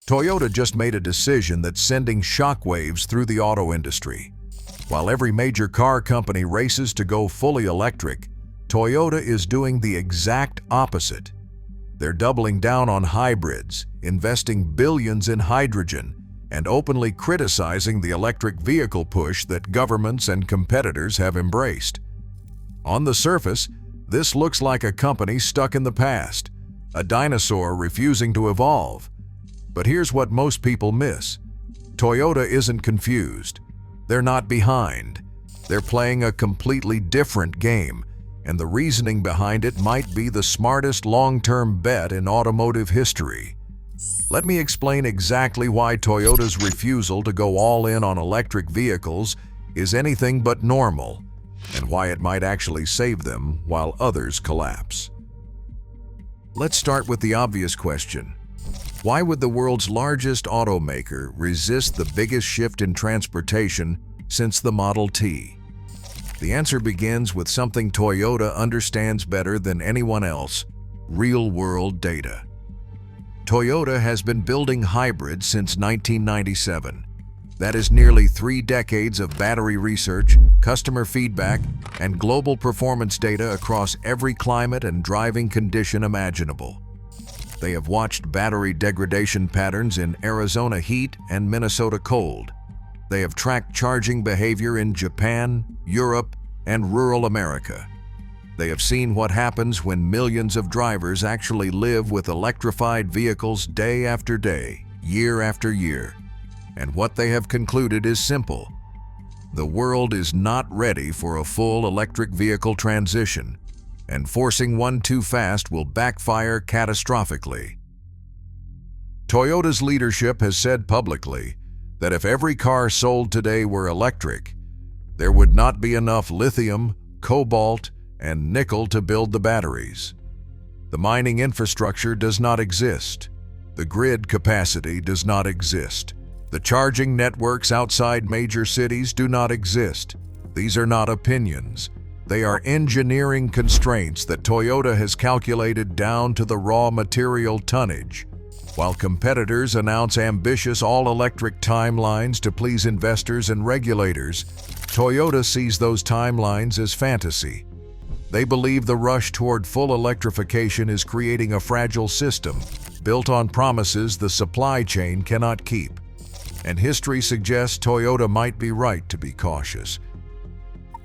Toyota just made a decision that's sending shockwaves through the auto industry. While every major car company races to go fully electric, Toyota is doing the exact opposite. They're doubling down on hybrids, investing billions in hydrogen, and openly criticizing the electric vehicle push that governments and competitors have embraced. On the surface, this looks like a company stuck in the past, a dinosaur refusing to evolve. But here's what most people miss. Toyota isn't confused. They're not behind. They're playing a completely different game, and the reasoning behind it might be the smartest long-term bet in automotive history. Let me explain exactly why Toyota's refusal to go all in on electric vehicles is anything but normal, and why it might actually save them while others collapse. Let's start with the obvious question. Why would the world's largest automaker resist the biggest shift in transportation since the Model T? The answer begins with something Toyota understands better than anyone else: real-world data. Toyota has been building hybrids since 1997. That is nearly 3 decades of battery research, customer feedback, and global performance data across every climate and driving condition imaginable. They have watched battery degradation patterns in Arizona heat and Minnesota cold. They have tracked charging behavior in Japan, Europe, and rural America. They have seen what happens when millions of drivers actually live with electrified vehicles day after day, year after year. And what they have concluded is simple. The world is not ready for a full electric vehicle transition, and forcing one too fast will backfire catastrophically. Toyota's leadership has said publicly that if every car sold today were electric, there would not be enough lithium, cobalt, and nickel to build the batteries. The mining infrastructure does not exist. The grid capacity does not exist. The charging networks outside major cities do not exist. These are not opinions. They are engineering constraints that Toyota has calculated down to the raw material tonnage. While competitors announce ambitious all-electric timelines to please investors and regulators, Toyota sees those timelines as fantasy. They believe the rush toward full electrification is creating a fragile system built on promises the supply chain cannot keep. And history suggests Toyota might be right to be cautious.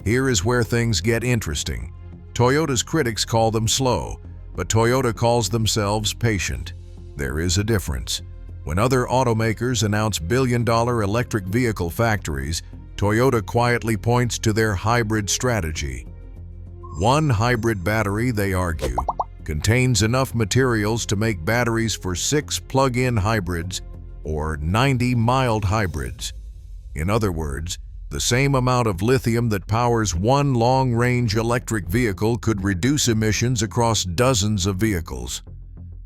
Here is where things get interesting. Toyota's critics call them slow, but Toyota calls themselves patient. There is a difference. When other automakers announce billion-dollar electric vehicle factories, Toyota quietly points to their hybrid strategy. One hybrid battery, they argue, contains enough materials to make batteries for 6 plug-in hybrids or 90 mild hybrids. In other words, the same amount of lithium that powers one long-range electric vehicle could reduce emissions across dozens of vehicles.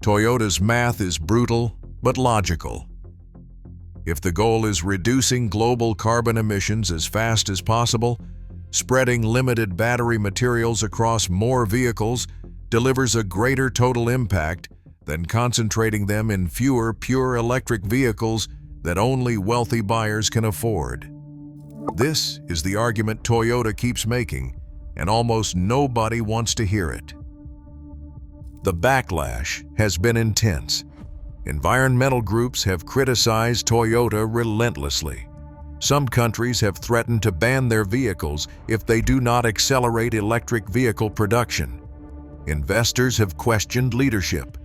Toyota's math is brutal but logical. If the goal is reducing global carbon emissions as fast as possible, spreading limited battery materials across more vehicles delivers a greater total impact than concentrating them in fewer pure electric vehicles that only wealthy buyers can afford. This is the argument Toyota keeps making, and almost nobody wants to hear it. The backlash has been intense. Environmental groups have criticized Toyota relentlessly. Some countries have threatened to ban their vehicles if they do not accelerate electric vehicle production. Investors have questioned leadership.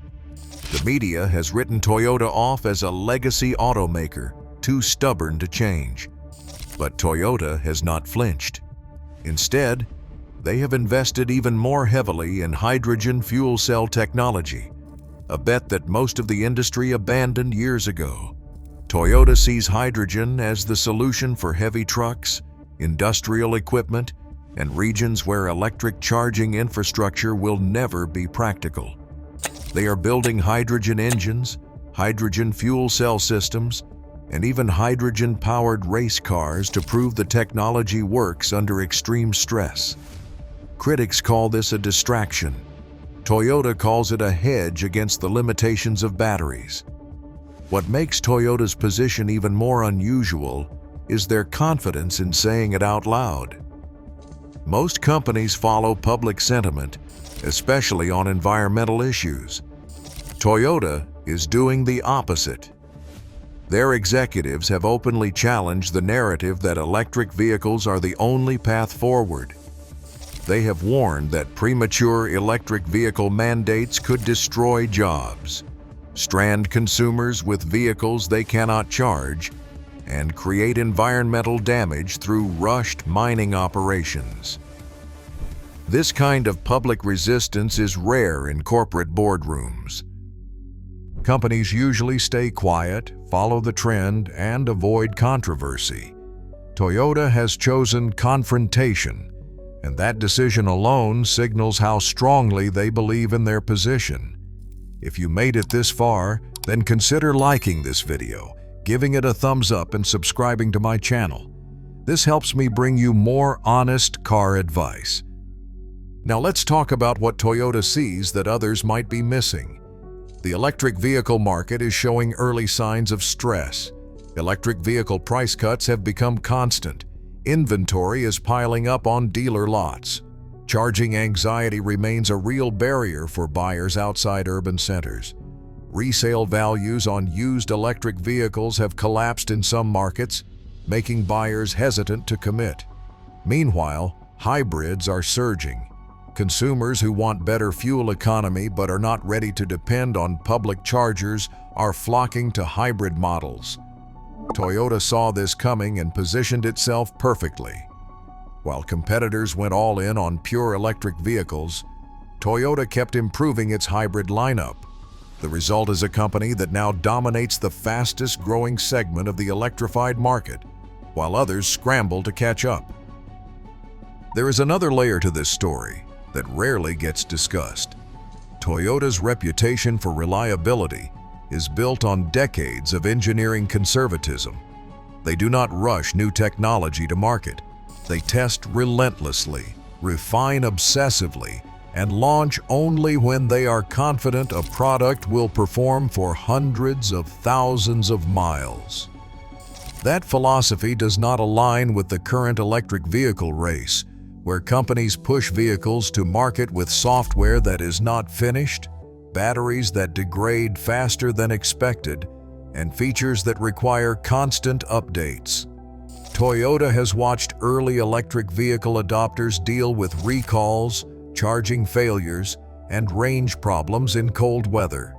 The media has written Toyota off as a legacy automaker, too stubborn to change. But Toyota has not flinched. Instead, they have invested even more heavily in hydrogen fuel cell technology, a bet that most of the industry abandoned years ago. Toyota sees hydrogen as the solution for heavy trucks, industrial equipment, and regions where electric charging infrastructure will never be practical. They are building hydrogen engines, hydrogen fuel cell systems, and even hydrogen-powered race cars to prove the technology works under extreme stress. Critics call this a distraction. Toyota calls it a hedge against the limitations of batteries. What makes Toyota's position even more unusual is their confidence in saying it out loud. Most companies follow public sentiment, especially on environmental issues. Toyota is doing the opposite. Their executives have openly challenged the narrative that electric vehicles are the only path forward. They have warned that premature electric vehicle mandates could destroy jobs, strand consumers with vehicles they cannot charge, and create environmental damage through rushed mining operations. This kind of public resistance is rare in corporate boardrooms. Companies usually stay quiet, follow the trend, and avoid controversy. Toyota has chosen confrontation, and that decision alone signals how strongly they believe in their position. If you made it this far, then consider liking this video, giving it a thumbs up, and subscribing to my channel. This helps me bring you more honest car advice. Now let's talk about what Toyota sees that others might be missing. The electric vehicle market is showing early signs of stress. Electric vehicle price cuts have become constant. Inventory is piling up on dealer lots. Charging anxiety remains a real barrier for buyers outside urban centers. Resale values on used electric vehicles have collapsed in some markets, making buyers hesitant to commit. Meanwhile, hybrids are surging. Consumers who want better fuel economy but are not ready to depend on public chargers are flocking to hybrid models. Toyota saw this coming and positioned itself perfectly. While competitors went all in on pure electric vehicles, Toyota kept improving its hybrid lineup. The result is a company that now dominates the fastest-growing segment of the electrified market, while others scramble to catch up. There is another layer to this story that rarely gets discussed. Toyota's reputation for reliability is built on decades of engineering conservatism. They do not rush new technology to market. They test relentlessly, refine obsessively, and launch only when they are confident a product will perform for hundreds of thousands of miles. That philosophy does not align with the current electric vehicle race, where companies push vehicles to market with software that is not finished, batteries that degrade faster than expected, and features that require constant updates. Toyota has watched early electric vehicle adopters deal with recalls, charging failures, and range problems in cold weather.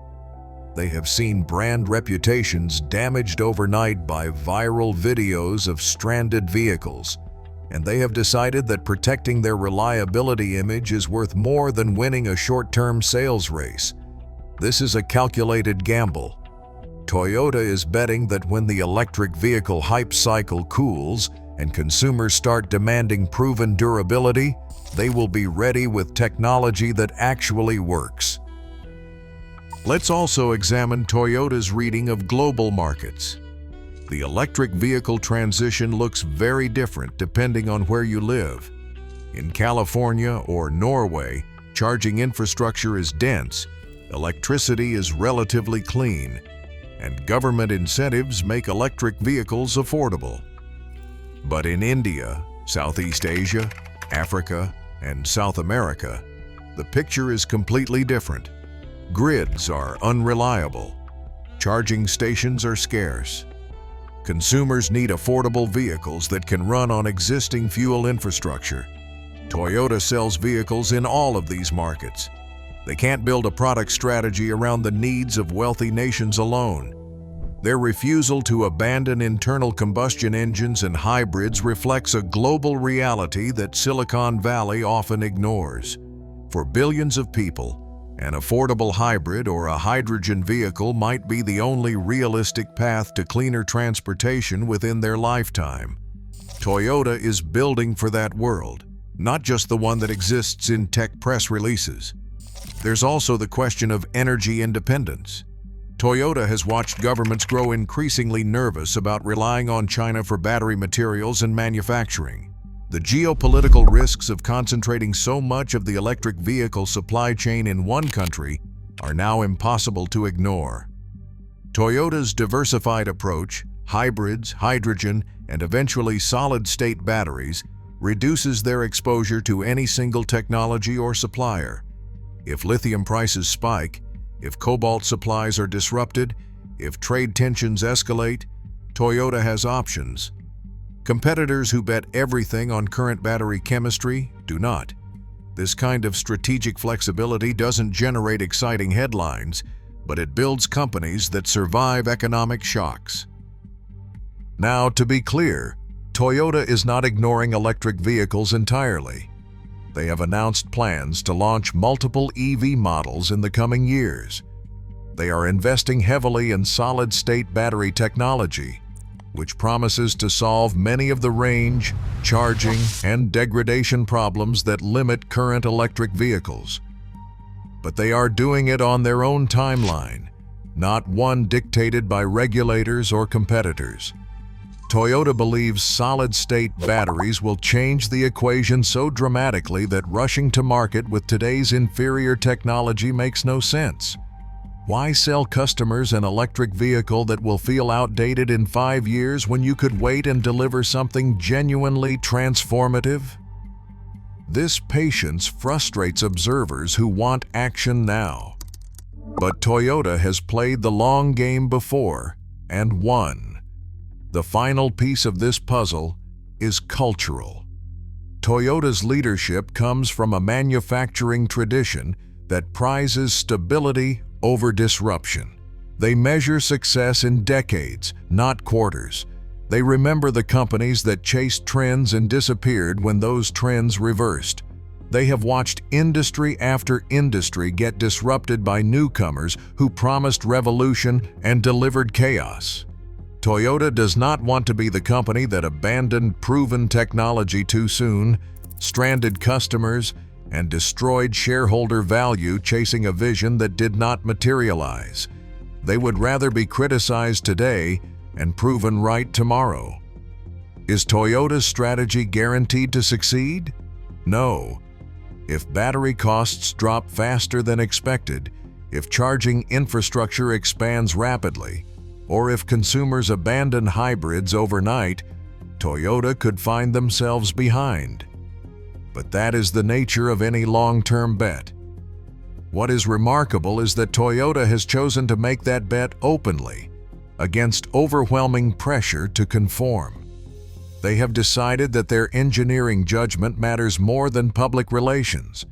They have seen brand reputations damaged overnight by viral videos of stranded vehicles, and they have decided that protecting their reliability image is worth more than winning a short-term sales race. This is a calculated gamble. Toyota is betting that when the electric vehicle hype cycle cools and consumers start demanding proven durability, they will be ready with technology that actually works. Let's also examine Toyota's reading of global markets. The electric vehicle transition looks very different depending on where you live. In California or Norway, charging infrastructure is dense, electricity is relatively clean, and government incentives make electric vehicles affordable. But in India, Southeast Asia, Africa, and South America, the picture is completely different. Grids are unreliable. Charging stations are scarce. Consumers need affordable vehicles that can run on existing fuel infrastructure. Toyota sells vehicles in all of these markets. They can't build a product strategy around the needs of wealthy nations alone. Their refusal to abandon internal combustion engines and hybrids reflects a global reality that Silicon Valley often ignores. For billions of people, an affordable hybrid or a hydrogen vehicle might be the only realistic path to cleaner transportation within their lifetime. Toyota is building for that world, not just the one that exists in tech press releases. There's also the question of energy independence. Toyota has watched governments grow increasingly nervous about relying on China for battery materials and manufacturing. The geopolitical risks of concentrating so much of the electric vehicle supply chain in one country are now impossible to ignore. Toyota's diversified approach, hybrids, hydrogen, and eventually solid-state batteries, reduces their exposure to any single technology or supplier. If lithium prices spike, if cobalt supplies are disrupted, if trade tensions escalate, Toyota has options. Competitors who bet everything on current battery chemistry do not. This kind of strategic flexibility doesn't generate exciting headlines, but it builds companies that survive economic shocks. Now, to be clear, Toyota is not ignoring electric vehicles entirely. They have announced plans to launch multiple EV models in the coming years. They are investing heavily in solid-state battery technology, which promises to solve many of the range, charging, and degradation problems that limit current electric vehicles. But they are doing it on their own timeline, not one dictated by regulators or competitors. Toyota believes solid-state batteries will change the equation so dramatically that rushing to market with today's inferior technology makes no sense. Why sell customers an electric vehicle that will feel outdated in 5 years when you could wait and deliver something genuinely transformative? This patience frustrates observers who want action now. But Toyota has played the long game before and won. The final piece of this puzzle is cultural. Toyota's leadership comes from a manufacturing tradition that prizes stability over disruption. They measure success in decades, not quarters. They remember the companies that chased trends and disappeared when those trends reversed. They have watched industry after industry get disrupted by newcomers who promised revolution and delivered chaos. Toyota does not want to be the company that abandoned proven technology too soon, stranded customers, and destroyed shareholder value chasing a vision that did not materialize. They would rather be criticized today and proven right tomorrow. Is Toyota's strategy guaranteed to succeed? No. If battery costs drop faster than expected, if charging infrastructure expands rapidly, or if consumers abandon hybrids overnight, Toyota could find themselves behind. But that is the nature of any long-term bet. What is remarkable is that Toyota has chosen to make that bet openly, against overwhelming pressure to conform. They have decided that their engineering judgment matters more than public relations,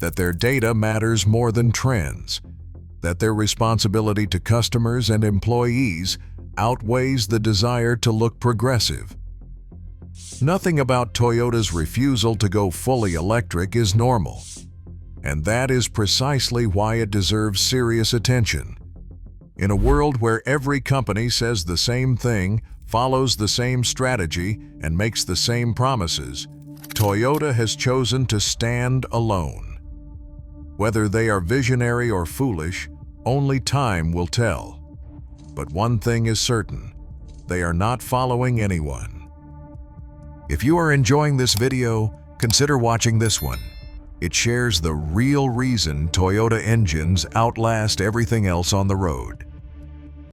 that their data matters more than trends, that their responsibility to customers and employees outweighs the desire to look progressive. Nothing about Toyota's refusal to go fully electric is normal, and that is precisely why it deserves serious attention. In a world where every company says the same thing, follows the same strategy, and makes the same promises, Toyota has chosen to stand alone. Whether they are visionary or foolish, only time will tell. But one thing is certain, they are not following anyone. If you are enjoying this video, consider watching this one. It shares the real reason Toyota engines outlast everything else on the road.